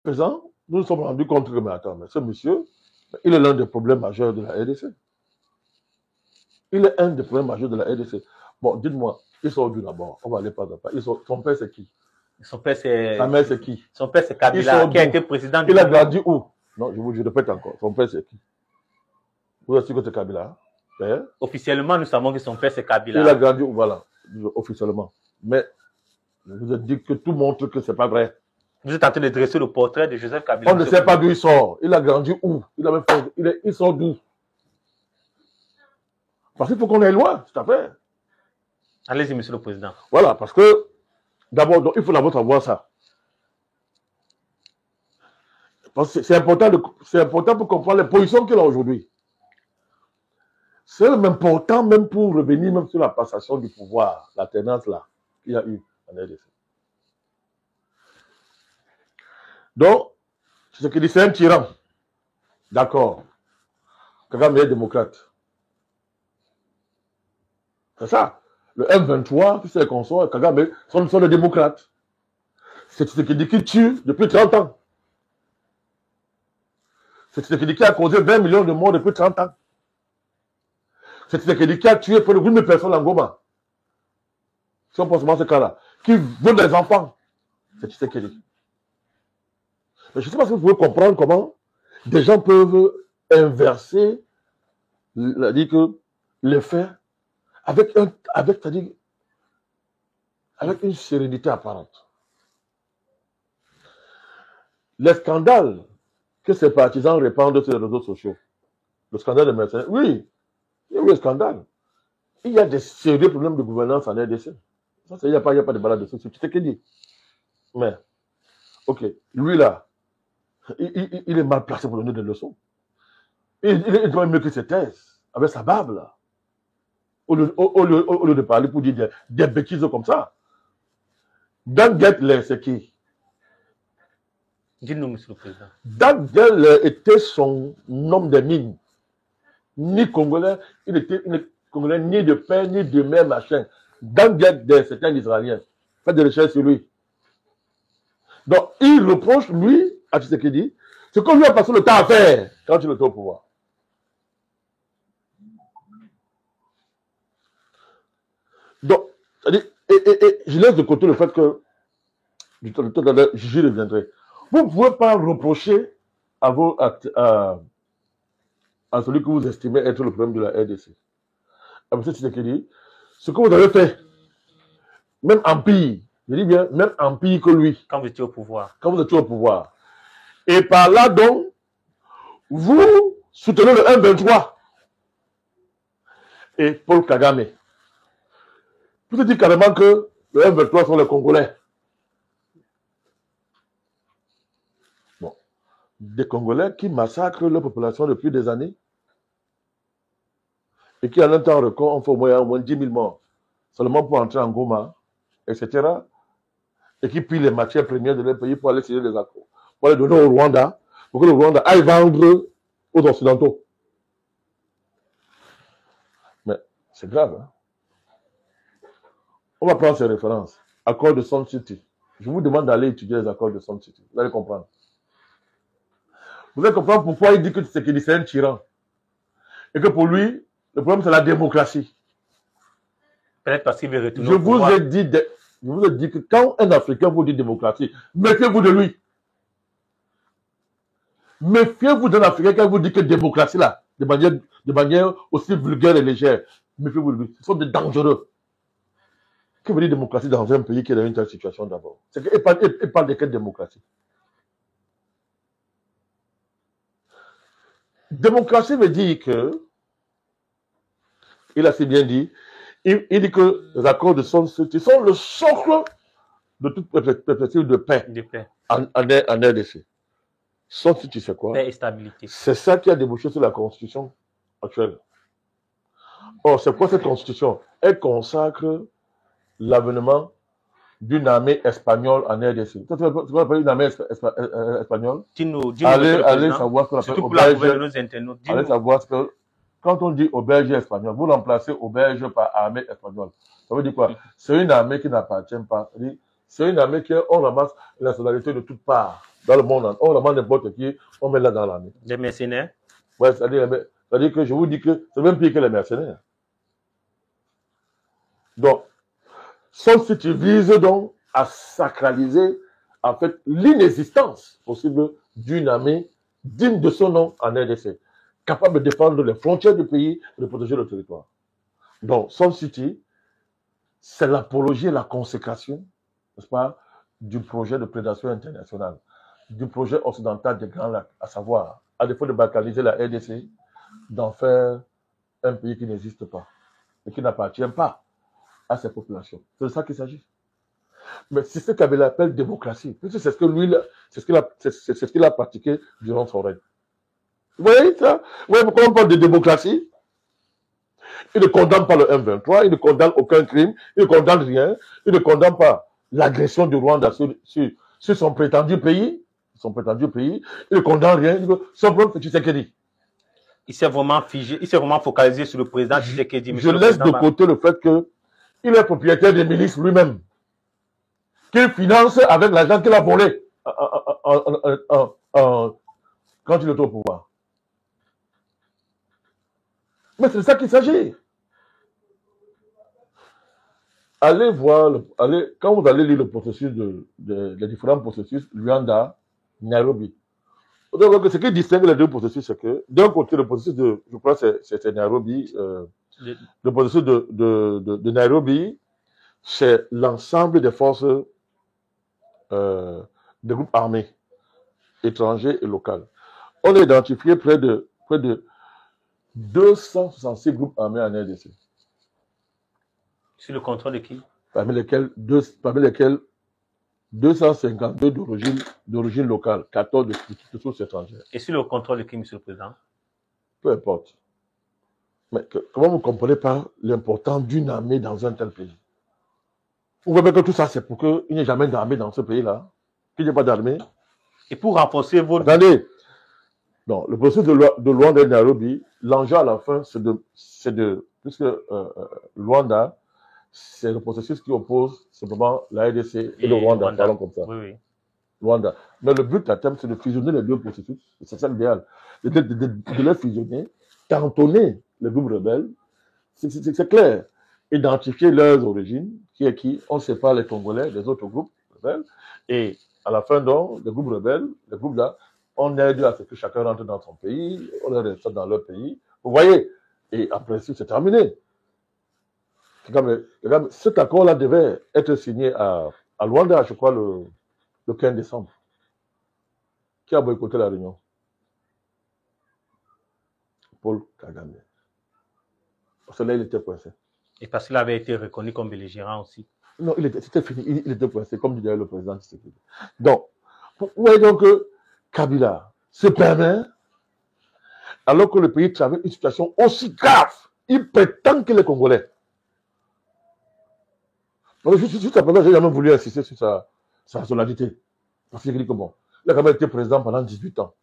présent, nous nous sommes rendus compte que, mais attends, mais ce monsieur, il est l'un des problèmes majeurs de la RDC. Il est un des problèmes majeurs de la RDC. Bon, dites-moi, il sort d'où d'abord? On va aller pas à pas. Son père, c'est qui? Son père, c'est... Sa mère, c'est qui? Son père, c'est Kabila, qui a été président du Il a grandi où? Non, je répète encore. Son père, c'est qui? Vous êtes sûr que c'est Kabila? Officiellement, nous savons que son père, c'est Kabila. Il a grandi où? Voilà, officiellement. Mais vous êtes dit que tout montre que c'est pas vrai. Vous êtes en train de dresser le portrait de Joseph Kabila. On ne sait pas d'où il sort. Il a grandi où? Il sort d'où? Parce qu'il faut qu'on aille loin, tout à fait. Allez-y, monsieur le président. Voilà, parce que d'abord, il faut d'abord savoir ça. Parce que c'est important pour comprendre les positions qu'il a aujourd'hui. C'est même important, même pour revenir même sur la passation du pouvoir, la tendance là qu'il y a eu en RDC. Donc, ce qu'il dit, c'est un tyran. D'accord. Kagame est démocrate. C'est ça. Le M23, tous ces consorts, Kagame sont des démocrates. C'est ce qu'il dit qu'il tue depuis 30 ans. C'est ce qu'il dit qui a causé 20 millions de morts depuis 30 ans. C'est ce qu'il dit qui a tué près de 8 000 personnes en Goma. Si on pense à ce cas-là. Qui veut des enfants. C'est ce qu'il dit. Mais je ne sais pas si vous pouvez comprendre comment des gens peuvent inverser les faits avec une sérénité apparente. Les scandales que ces partisans répandent sur les réseaux sociaux, le scandale de mercenaires, oui, il y a eu un scandale. Il y a des sérieux problèmes de gouvernance en RDC. Ça, il n'y a pas de balade dessus, c'est ce qu'il dit. Mais, ok, lui là, il est mal placé pour donner des leçons. Il doit mieux que ses thèses, avec sa barbe là. Au lieu de parler pour dire des bêtises comme ça. Dan Getler, c'est qui? Dites-nous, monsieur le président. Dan Getler était son homme des mines. Ni Congolais, il était Congolais ni de père, ni de mère, machin. Dan Getler, c'était un Israélien. Faites des recherches sur lui. Donc, il reproche, lui, à Tshisekedi, ce qu'on lui a passé le temps à faire quand il était au pouvoir. Donc, je laisse de côté le fait que, j'y reviendrai. Vous ne pouvez pas reprocher à celui que vous estimez être le problème de la RDC. À M. Tshisekedi, ce que vous avez fait, même en pire, je dis bien, même en pire que lui. Quand vous étiez au pouvoir. Quand vous étiez au pouvoir. Et par là, donc, vous soutenez le M23 et Paul Kagame. Vous te dites carrément que le M23 sont les Congolais. Bon. Des Congolais qui massacrent leur population depuis des années et qui, en un temps record, ont fait au moins 10 000 morts seulement pour entrer en Goma, etc. Et qui pillent les matières premières de leur pays pour aller signer des accords, pour les donner au Rwanda, pour que le Rwanda aille vendre aux Occidentaux. Mais c'est grave, hein? On va prendre ces références. Accord de Sun City. Je vous demande d'aller étudier les accords de Sun City. Vous allez comprendre. Vous allez comprendre pourquoi il dit que c'est un tyran. Et que pour lui, le problème c'est la démocratie. Peut-être parce qu'il veut retourner au pouvoir. Je vous ai dit que quand un Africain vous dit démocratie, méfiez-vous de lui. Méfiez-vous d'un Africain qui vous dit que démocratie là, de manière aussi vulgaire et légère. Méfiez-vous de lui. Ce sont des dangereux. Que veut dire démocratie dans un pays qui est dans une telle situation d'abord? C'est qu'il parle de quelle démocratie? Démocratie veut dire que, il a si bien dit, il dit que les accords de Sun City sont le socle de toute perspective de paix, en RDC. Sun City, c'est quoi? Paix et stabilité. C'est ça qui a débouché sur la constitution actuelle. Or, c'est quoi cette constitution? Elle consacre l'avènement d'une armée espagnole en RDC. Tu vas appeler une armée espagnole? Allez savoir ce qu'on appelle auberge. Allez savoir ce que, quand on dit auberge espagnole, vous remplacez auberge par armée espagnole. Ça veut dire quoi? C'est une armée qui n'appartient pas. C'est une armée qu'on ramasse la nationalité de toutes parts dans le monde. On ramasse n'importe qui, on met là dans l'armée. Des mercenaires. Ouais, c'est-à-dire que je vous dis que c'est même pire que les mercenaires. Donc, Sun City vise donc à sacraliser en fait l'inexistence possible d'une armée digne de son nom en RDC, capable de défendre les frontières du pays et de protéger le territoire. Donc, Sun City, c'est l'apologie et la consécration, n'est-ce pas, du projet de prédation internationale, du projet occidental des Grands Lacs, à savoir, à défaut de balkaniser la RDC, d'en faire un pays qui n'existe pas et qui n'appartient pas à ses populations. C'est de ça qu'il s'agit. Mais c'est ce qu'avait l'appel démocratie. C'est ce que lui, c'est ce qu'il a pratiqué durant son règne. Vous voyez ça? Vous voyez pourquoi on parle de démocratie? Il ne condamne pas le M23, il ne condamne aucun crime, il ne condamne rien, il ne condamne pas l'agression du Rwanda sur son prétendu pays. Il ne condamne rien, il dit que son problème, c'est Tshisekedi. Il s'est vraiment figé, il s'est vraiment focalisé sur le président Tshisekedi. Je laisse de côté le fait qu'il est propriétaire des milices lui-même, qu'il finance avec l'argent qu'il a volé quand il est au pouvoir. Mais c'est de ça qu'il s'agit. Allez voir, quand vous allez lire le processus les différents processus, Luanda, Nairobi. Vous allez voir que ce qui distingue les deux processus, c'est que d'un côté, le processus je crois que c'est Nairobi, le processus de Nairobi, c'est l'ensemble des forces des groupes armés, étrangers et locaux. On a identifié près de 266 groupes armés en RDC. Sur le contrôle de qui? Parmi lesquels 252 d'origine locale, 14 de sources étrangères. Et sur le contrôle de qui, Monsieur le Président? Peu importe. Mais comment vous ne comprenez pas l'importance d'une armée dans un tel pays? Vous voyez que tout ça, c'est pour qu'il n'y ait jamais d'armée dans ce pays-là, qu'il n'y ait pas d'armée. Et pour renforcer votre... Attendez, non, le processus de Luanda et Nairobi, l'enjeu à la fin, puisque Luanda, c'est le processus qui oppose simplement la RDC et le Rwanda, parlons comme ça. Oui, oui. Luanda. Mais le but à terme, c'est de fusionner les deux processus. C'est ça l'idéal. De les fusionner, cantonner les groupes rebelles. C'est clair. Identifier leurs origines, qui est qui, on sépare les Congolais des autres groupes rebelles. Et à la fin, donc, les groupes rebelles, les groupes là, on aide à ce que chacun rentre dans son pays, on les reste dans leur pays. Vous voyez? Et en principe, c'est terminé. Cet accord-là devait être signé à Luanda, je crois, le 15 décembre. Qui a boycotté la réunion? Paul Kagame. Parce que là, il était coincé. Et parce qu'il avait été reconnu comme belligérant aussi. Non, c'était fini. Il était coincé, comme disait le président Tshisekedi. Donc, vous voyez donc que Kabila se permet, alors que le pays traverse une situation aussi grave, il prétend qu'il est Congolais. Juste après, j'ai jamais voulu insister sur sa nationalité. Parce qu'il dit que bon, il a quand même été président pendant 18 ans.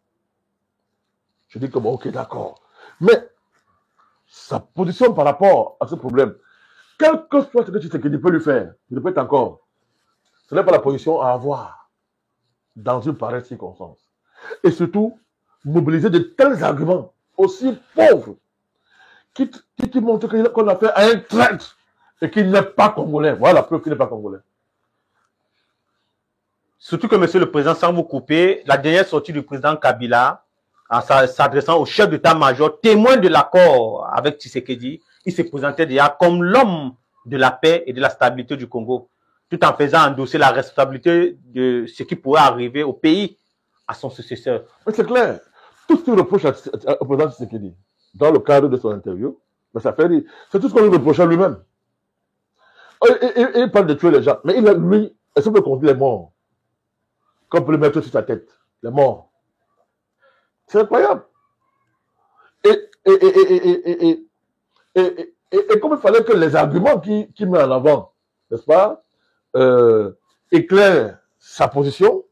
Je dis que bon, ok, d'accord. Mais sa position par rapport à ce problème, quel que soit ce que Tshisekedi peut lui faire, je répète encore, ce n'est pas la position à avoir dans une pareille circonstance. Et surtout, mobiliser de tels arguments aussi pauvres qui montrent qu'on a fait un traître et qu'il n'est pas congolais. Voilà la preuve qu'il n'est pas congolais. Surtout que, Monsieur le Président, sans vous couper, la dernière sortie du président Kabila, en s'adressant au chef d'état-major, témoin de l'accord avec Tshisekedi, il se présentait déjà comme l'homme de la paix et de la stabilité du Congo, tout en faisant endosser la responsabilité de ce qui pourrait arriver au pays à son successeur. Mais c'est clair. Tout ce qu'il reproche au président Tshisekedi, dans le cadre de son interview, mais ça fait rire. C'est tout ce qu'on lui reproche à lui-même. Il parle de tuer les gens, mais lui, est-ce qu'on peut compter les morts? Qu'on peut le mettre sur sa tête, les morts. C'est incroyable. Et comme il fallait que les arguments qu'il met en avant, n'est-ce pas, éclairent sa position,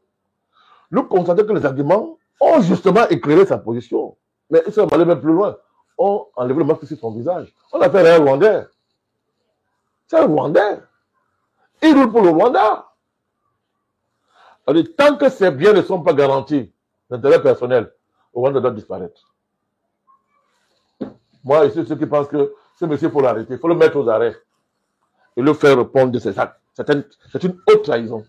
nous constatons que les arguments ont justement éclairé sa position. Mais ils sont allés même plus loin. On a enlevé le masque sur son visage. On a fait un Rwandais. C'est un Rwandais. Il roule pour le Rwanda. Alors, tant que ces biens ne sont pas garantis d'intérêt personnel, Rwanda doit disparaître. Moi, ici, ceux qui pensent que ce monsieur, il faut l'arrêter, il faut le mettre aux arrêts et le faire répondre de ses actes. C'est une haute trahison.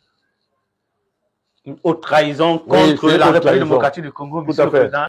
Une haute trahison Oui, contre c'est une la haute République trahison. démocratique du Congo, Tout monsieur à le fait. Président.